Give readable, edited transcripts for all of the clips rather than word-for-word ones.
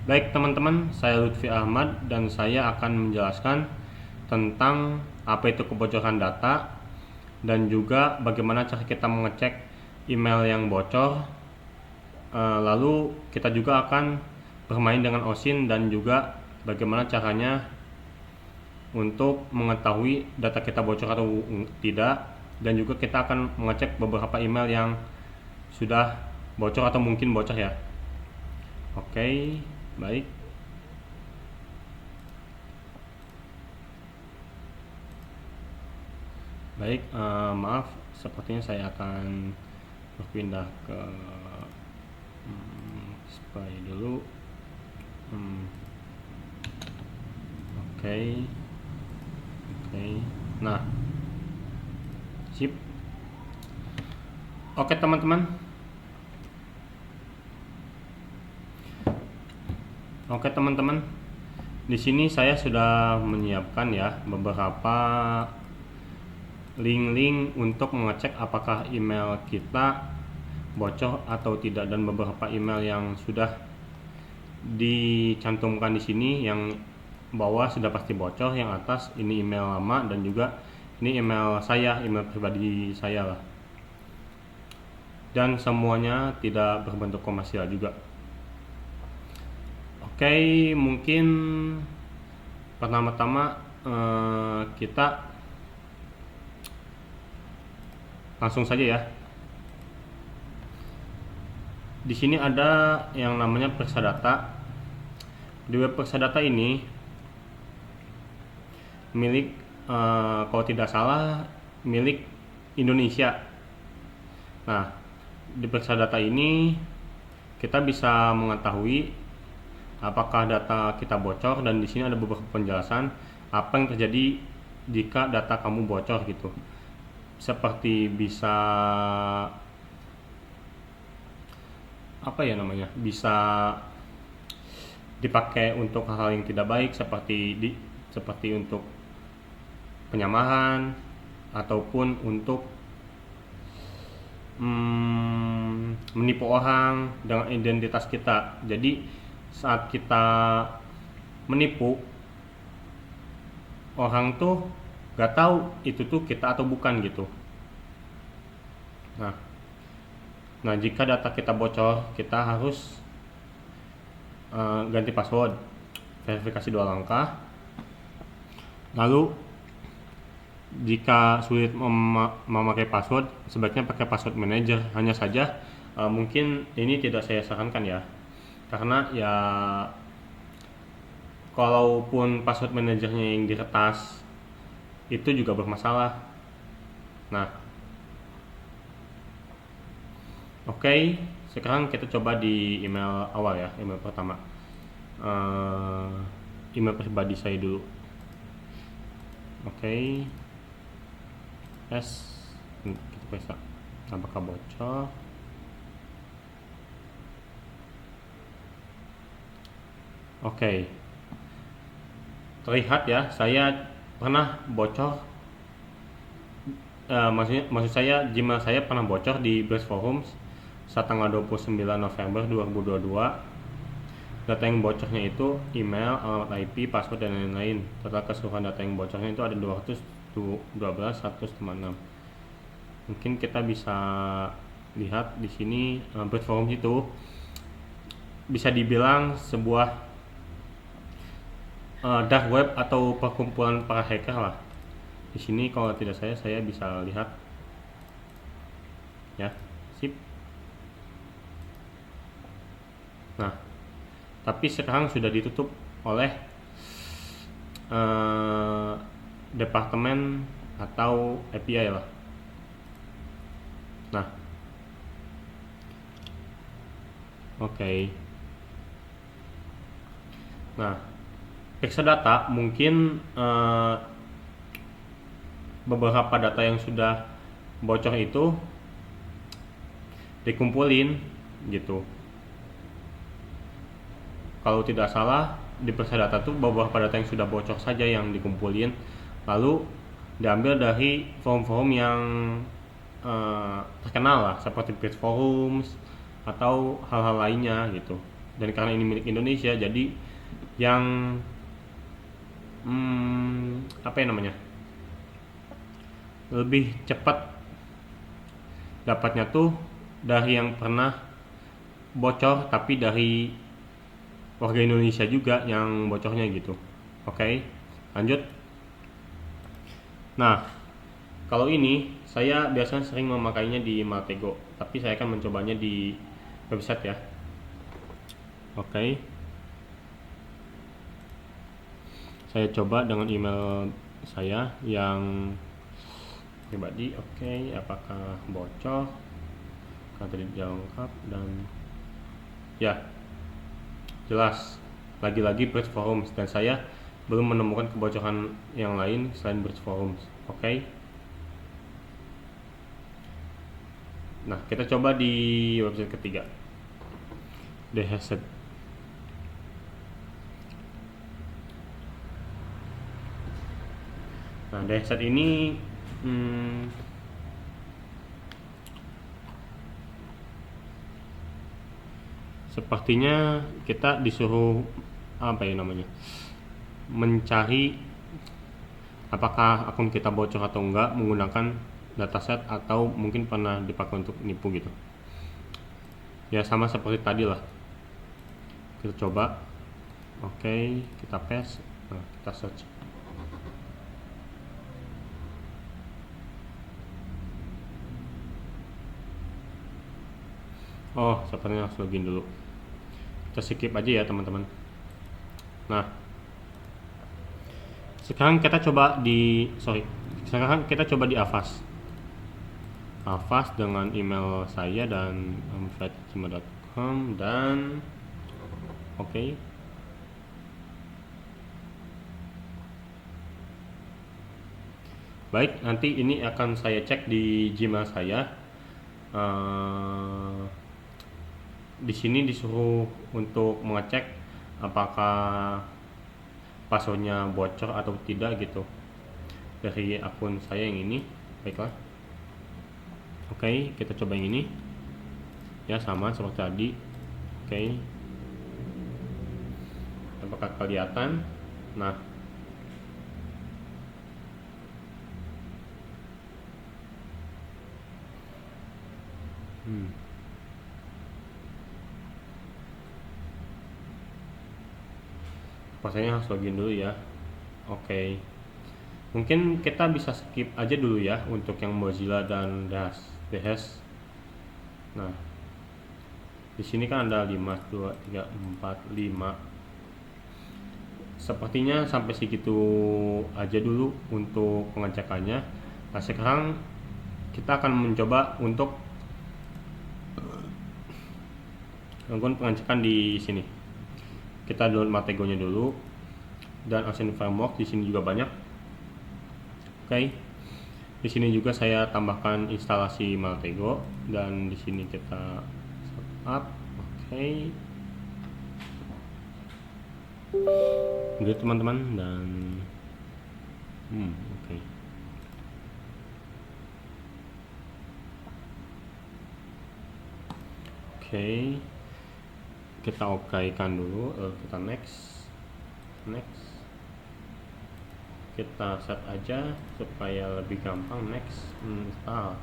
Baik teman-teman, saya Lutfi Ahmad dan saya akan menjelaskan tentang apa itu kebocoran data dan juga bagaimana cara kita mengecek email yang bocor. Lalu kita juga akan bermain dengan OSINT dan juga bagaimana caranya untuk mengetahui data kita bocor atau tidak, dan juga kita akan mengecek beberapa email yang sudah bocor atau mungkin bocor ya. Oke, baik. Baik, maaf, sepertinya saya akan berpindah ke spy dulu. Oke, oke. Nah, sip. Oke teman-teman. Oke teman-teman. Di sini saya sudah menyiapkan ya beberapa link-link untuk mengecek apakah email kita bocor atau tidak, dan beberapa email yang sudah dicantumkan di sini. Yang bawah sudah pasti bocor, yang atas ini email lama, dan juga ini email saya, email pribadi saya lah. Dan semuanya tidak berbentuk komersial juga. Oke, mungkin pertama-tama kita langsung saja ya. Di sini ada yang namanya periksa data. Di web periksa data ini milik kalau tidak salah milik Indonesia. Nah, di periksa data ini kita bisa mengetahui apakah data kita bocor, dan di sini ada beberapa penjelasan apa yang terjadi jika data kamu bocor gitu. Seperti bisa bisa dipakai untuk hal-hal yang tidak baik, seperti untuk penyamaran ataupun untuk menipu orang dengan identitas kita. Jadi saat kita menipu orang tuh gak tahu itu tuh kita atau bukan gitu. Nah, jika data kita bocor, kita harus ganti password, verifikasi 2 langkah. Lalu jika sulit memakai password, sebaiknya pakai password manager. Hanya saja mungkin ini tidak saya sarankan ya, karena ya kalaupun password manajernya yang diretas itu juga bermasalah. Nah, oke, sekarang kita coba di email awal ya, email pertama. Email pribadi saya dulu. Oke, kita periksa apakah bocor. Oke, terlihat ya, saya pernah bocor. Maksud saya Gmail saya pernah bocor di Blast Forums saat tanggal 29 November 2022. Data yang bocornya itu email, alamat IP, password, dan lain-lain. Total keseluruhan data yang bocornya itu ada 212.156. Mungkin kita bisa lihat di sini Blast Forums itu bisa dibilang sebuah dark web atau perkumpulan para hacker lah. Di sini kalau tidak saya bisa lihat ya, sip. Nah, tapi sekarang sudah ditutup oleh departemen atau API lah. Nah, oke. Nah, periksa data mungkin beberapa data yang sudah bocor itu dikumpulin gitu. Kalau tidak salah di periksa data tuh beberapa data yang sudah bocor saja yang dikumpulin, lalu diambil dari forum-forum yang terkenal lah, seperti page forums atau hal-hal lainnya gitu. dan karena ini milik Indonesia, jadi yang apa yang namanya, lebih cepat dapatnya tuh dari yang pernah bocor tapi dari warga Indonesia juga yang bocornya gitu. Oke, lanjut. Nah, kalau ini saya biasanya sering memakainya di Maltego, tapi saya akan mencobanya di website ya. Oke, saya coba dengan email saya yang pribadi. Oke, apakah bocor? Karena tadi lengkap dan ya jelas, lagi-lagi Bridge Forums, dan saya belum menemukan kebocoran yang lain selain Bridge Forums. Oke. Nah, kita coba di website ketiga, Dehesed. Nah, Dehesed ini sepertinya kita disuruh apa ya namanya, mencari apakah akun kita bocor atau enggak menggunakan dataset atau mungkin pernah dipakai untuk nipu gitu. Ya sama seperti tadi lah. Kita coba. Oke, kita paste. Nah, kita search. Oh, sepertinya harus login dulu. Kita skip aja ya teman-teman. Nah, sekarang kita coba di Avast. Avast dengan email saya dan flight@gmail.com dan oke. Baik, nanti ini akan saya cek di Gmail saya. Di sini disuruh untuk mengecek apakah passwordnya bocor atau tidak gitu dari akun saya yang ini. Baiklah. Oke, kita coba yang ini. Ya sama seperti tadi. Oke. Apakah kelihatan? Nah, pastinya harus login dulu ya. Oke. Mungkin kita bisa skip aja dulu ya untuk yang Mozilla dan Dash. Nah, di sini kan ada 5, 2, 3, 4, 5. Sepertinya sampai segitu aja dulu untuk pengecekannya. Nah, sekarang kita akan mencoba untuk melakukan pengecekan di sini. Kita download Maltego-nya dulu dan Ocean Framework di sini juga banyak. Oke. Di sini juga saya tambahkan instalasi Maltego dan di sini kita setup. Oke. Gitu teman-teman dan oke. Oke. Kita okekan dulu, kita next. Kita set aja supaya lebih gampang. Next, install.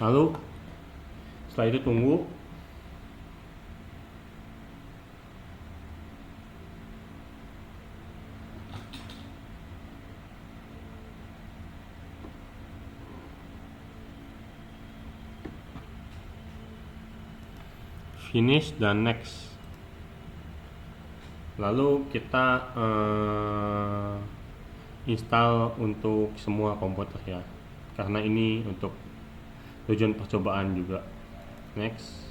Lalu setelah itu tunggu. Finish dan next. Lalu kita install untuk semua komputer ya, karena ini untuk tujuan percobaan juga. Next.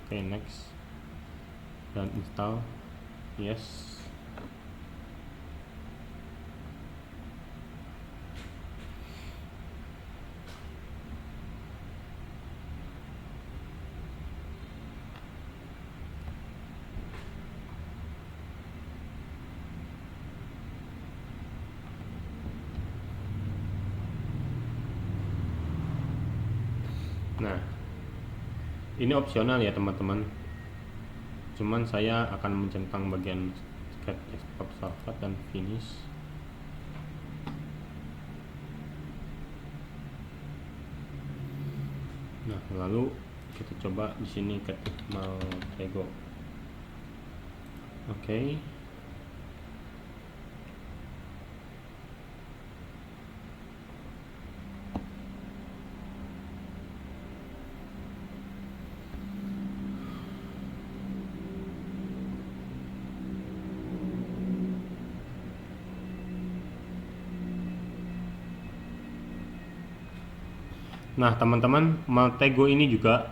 Oke, next dan install. Yes. Nah, Ini opsional ya teman-teman, cuman saya akan mencentang bagian sketch desktop start dan finish. Nah, lalu kita coba di sini ketik Maltego. Oke. Nah, teman-teman, Maltego ini juga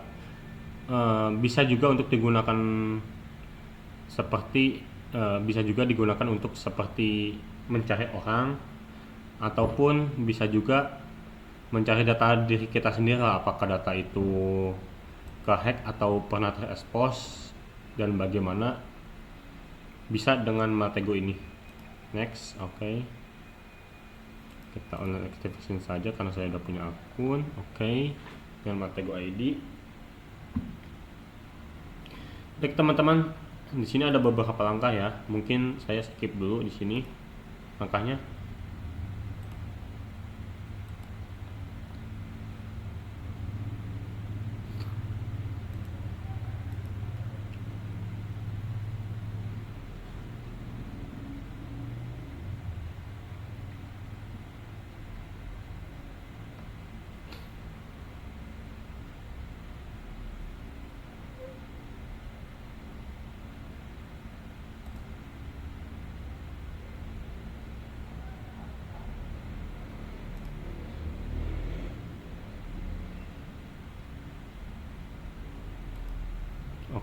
bisa juga untuk digunakan seperti bisa juga digunakan untuk seperti mencari orang, ataupun bisa juga mencari data diri kita sendiri lah, apakah data itu kehack atau pernah terekspos, dan bagaimana bisa dengan Maltego ini. Next, oke. Kita online activation saja karena saya sudah punya akun. Oke, dengan Maltego ID. Baik teman-teman, di sini ada beberapa langkah ya. Mungkin saya skip dulu di sini langkahnya.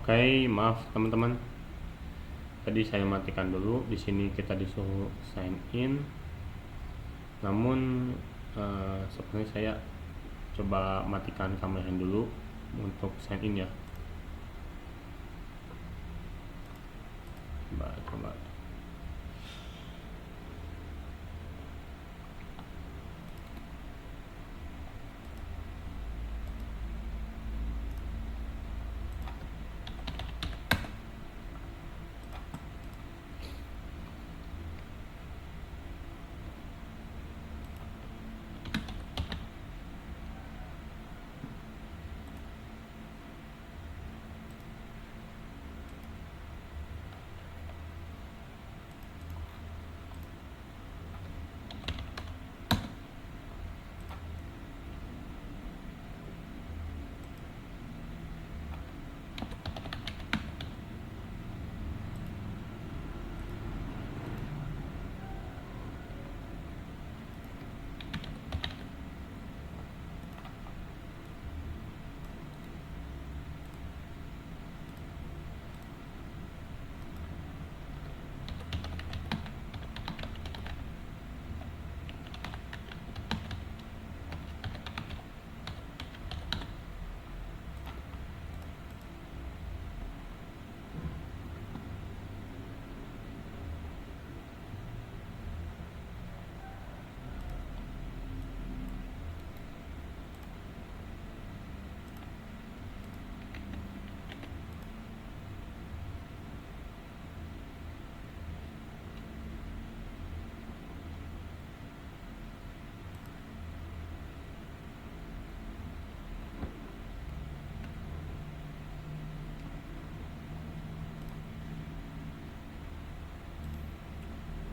Oke, maaf teman-teman. Tadi saya matikan dulu. Di sini kita disuruh sign in. Namun sepertinya saya coba matikan kamera dulu untuk sign in ya. Coba.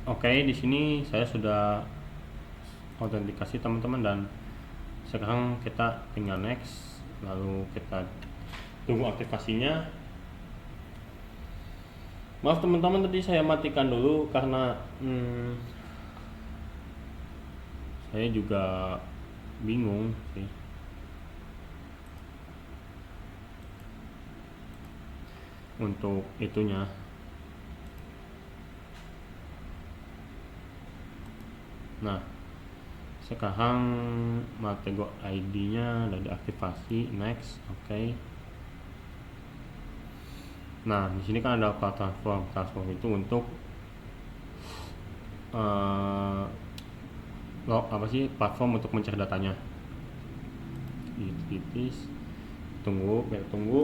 Oke, di sini saya sudah autentikasi teman-teman, dan sekarang kita tinggal next, lalu kita tunggu aktivasinya. Maaf teman-teman, tadi saya matikan dulu karena saya juga bingung sih untuk itunya. Nah, sekarang Maltego ID-nya udah diaktifasi. Next, oke. Nah, di sini kan ada platform itu untuk platform untuk mencari datanya. Utilities. Tunggu, kita tunggu.